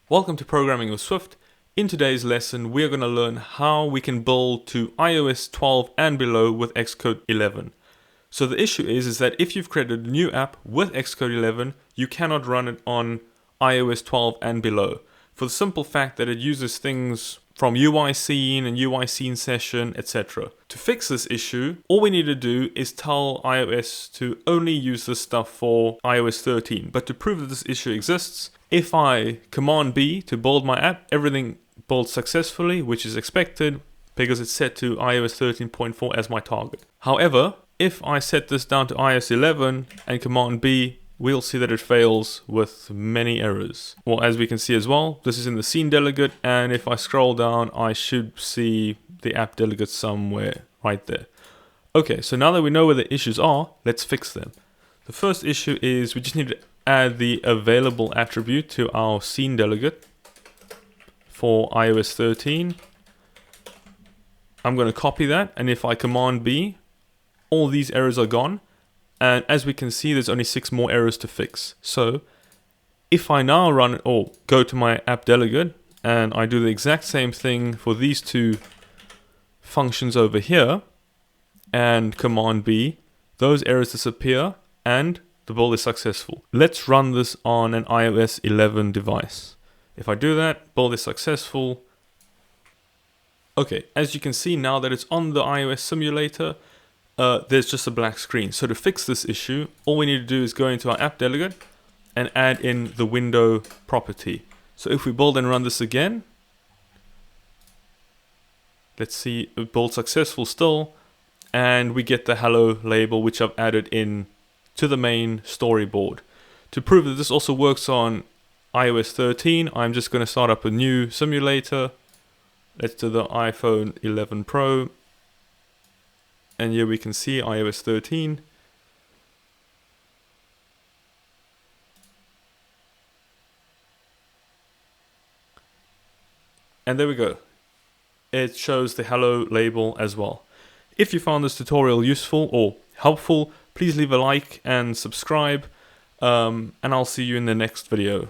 Welcome to Programming with Swift. In today's lesson, we are going to learn how we can build to iOS 12 and below with Xcode 11. So the issue is that if you've created a new app with Xcode 11, you cannot run it on iOS 12 and below, for the simple fact that it uses things from UI scene and UI scene session, etc. To fix this issue, all we need to do is tell iOS to only use this stuff for iOS 13. But to prove that this issue exists, if I Command B to build my app, everything builds successfully, which is expected because it's set to iOS 13.4 as my target. However, if I set this down to iOS 11 and Command B, we'll see that it fails with many errors. Well, as we can see as well, this is in the scene delegate, and if I scroll down, I should see the app delegate somewhere right there. Okay, so now that we know where the issues are, let's fix them. The first issue is we just need to add the available attribute to our scene delegate for iOS 13. I'm going to copy that, and if I Command B, all these errors are gone. And as we can see, there's only 6 more errors to fix. So if I now run it, or go to my app delegate, and I do the exact same thing for these two functions over here, and Command B, those errors disappear, and the build is successful. Let's run this on an iOS 11 device. If I do that, build is successful. Okay, as you can see now that it's on the iOS simulator, there's just a black screen. So to fix this issue, all we need to do is go into our app delegate and add in the window property. So if we build and run this again, let's see, it build successful still, and we get the hello label which I've added in to the main storyboard. To prove that this also works on iOS 13, I'm just going to start up a new simulator. Let's do the iPhone 11 Pro. And here we can see iOS 13. And there we go. It shows the hello label as well. If you found this tutorial useful or helpful, please leave a like and subscribe. And I'll see you in the next video.